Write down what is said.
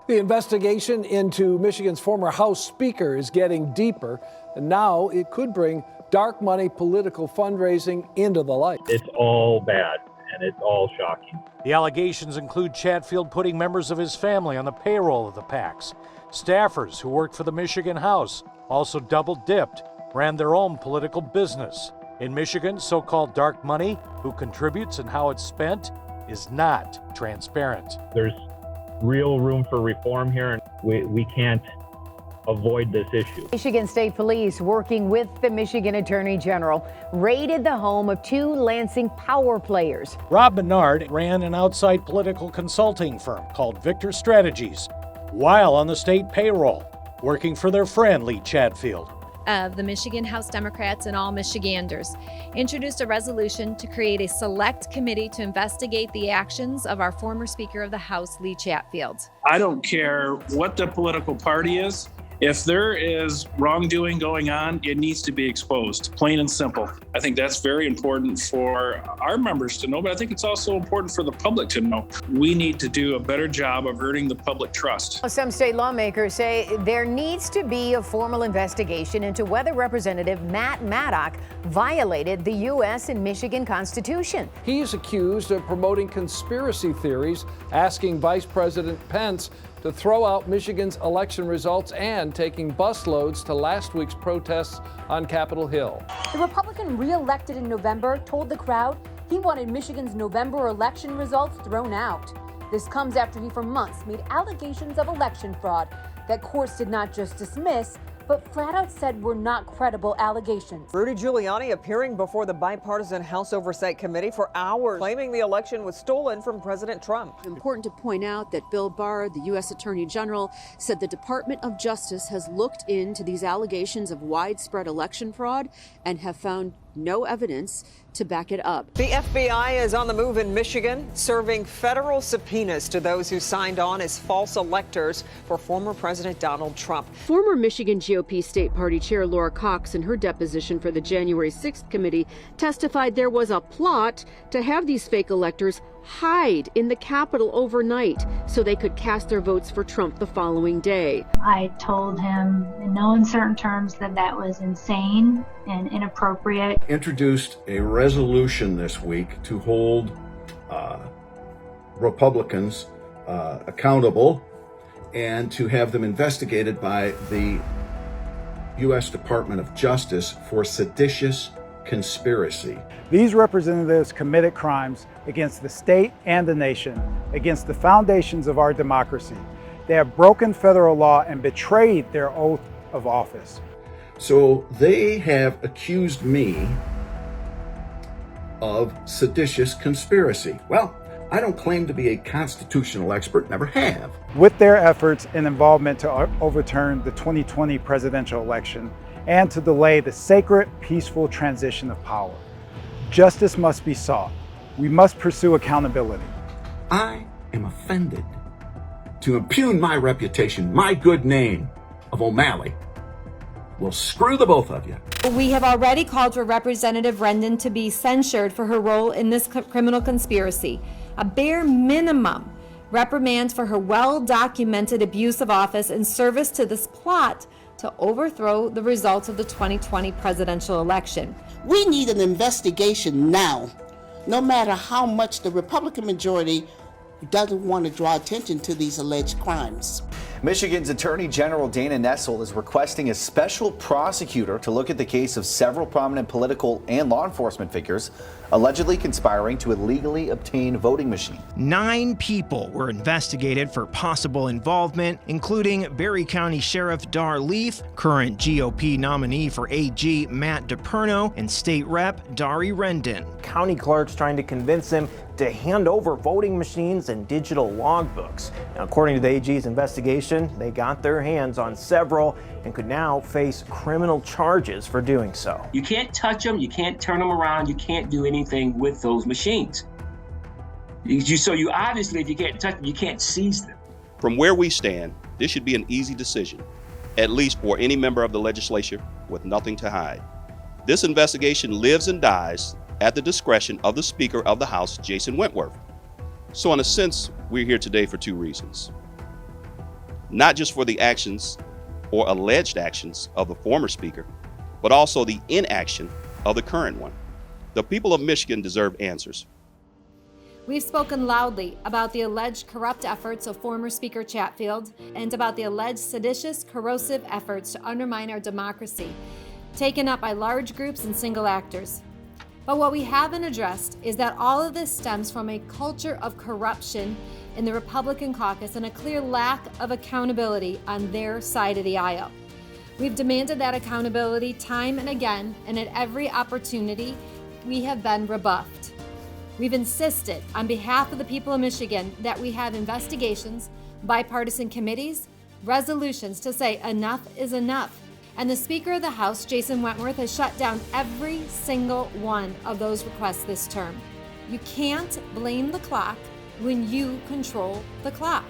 The investigation into Michigan's former House Speaker is getting deeper, and now it could bring dark money political fundraising into the light. It's all bad, and it's all shocking. The allegations include Chatfield putting members of his family on the payroll of the PACs. Staffers who worked for the Michigan House also double-dipped, ran their own political business. In Michigan, so-called dark money, who contributes and how it's spent, is not transparent. There's real room for reform here, and we can't avoid this issue. Michigan State Police, working with the Michigan Attorney General, raided the home of two Lansing power players. Rob Menard ran an outside political consulting firm called Victor Strategies while on the state payroll, working for their friend Lee Chatfield. Of the Michigan House Democrats and all Michiganders introduced a resolution to create a select committee to investigate the actions of our former Speaker of the House, Lee Chatfield. I don't care what the political party is. If there is wrongdoing going on, it needs to be exposed, plain and simple. I think that's very important for our members to know, but I think it's also important for the public to know. We need to do a better job of earning the public trust. Some state lawmakers say there needs to be a formal investigation into whether Representative Matt Maddock violated the U.S. and Michigan Constitution. He's accused of promoting conspiracy theories, asking Vice President Pence to throw out Michigan's election results and taking busloads to last week's protests on Capitol Hill. The Republican re-elected in November told the crowd he wanted Michigan's November election results thrown out. This comes after he for months made allegations of election fraud that courts did not just dismiss, but flat out said were not credible allegations. Rudy Giuliani appearing before the bipartisan House Oversight Committee for hours, claiming the election was stolen from President Trump. Important to point out that Bill Barr, the U.S. Attorney General, said the Department of Justice has looked into these allegations of widespread election fraud and have found no evidence to back it up. The FBI is on the move in Michigan, serving federal subpoenas to those who signed on as false electors for former President Donald Trump. Former Michigan GOP State Party Chair Laura Cox, in her deposition for the January 6th committee, testified there was a plot to have these fake electors hide in the Capitol overnight so they could cast their votes for Trump the following day. I told him in no uncertain terms that that was insane and inappropriate. Introduced a resolution this week to hold Republicans accountable and to have them investigated by the U.S. Department of Justice for seditious conspiracy. These representatives committed crimes against the state and the nation, against the foundations of our democracy. They have broken federal law and betrayed their oath of office. So they have accused me of seditious conspiracy. Well, I don't claim to be a constitutional expert, never have. With their efforts and involvement to overturn the 2020 presidential election and to delay the sacred, peaceful transition of power, justice must be sought. We must pursue accountability. I am offended. To impugn my reputation, my good name of O'Malley, will screw the both of you. We have already called for Representative Rendon to be censured for her role in this criminal conspiracy. A bare minimum reprimand for her well-documented abuse of office in service to this plot to overthrow the results of the 2020 presidential election. We need an investigation now, no matter how much the Republican majority doesn't want to draw attention to these alleged crimes. Michigan's Attorney General Dana Nessel is requesting a special prosecutor to look at the case of several prominent political and law enforcement figures allegedly conspiring to illegally obtain voting machines. 9 people were investigated for possible involvement, including Berry County Sheriff Dar Leaf, current GOP nominee for AG Matt DePerno, and State Rep Dari Rendon. County clerks trying to convince him to hand over voting machines and digital logbooks. Now, according to the AG's investigation, they got their hands on several and could now face criminal charges for doing so. You can't touch them, you can't turn them around, you can't do anything with those machines. So you obviously, if you can't touch them, you can't seize them. From where we stand, this should be an easy decision, at least for any member of the legislature with nothing to hide. This investigation lives and dies at the discretion of the Speaker of the House, Jason Wentworth. So in a sense, we're here today for 2 reasons. not just for the actions or alleged actions of the former speaker, but also the inaction of the current one. The people of Michigan deserve answers. We've spoken loudly about the alleged corrupt efforts of former Speaker Chatfield and about the alleged seditious, corrosive efforts to undermine our democracy, taken up by large groups and single actors. But what we haven't addressed is that all of this stems from a culture of corruption in the Republican caucus and a clear lack of accountability on their side of the aisle. We've demanded that accountability time and again, and at every opportunity, we have been rebuffed. We've insisted on behalf of the people of Michigan that we have investigations, bipartisan committees, resolutions to say enough is enough. And the Speaker of the House, Jason Wentworth, has shut down every single one of those requests this term. You can't blame the clock when you control the clock.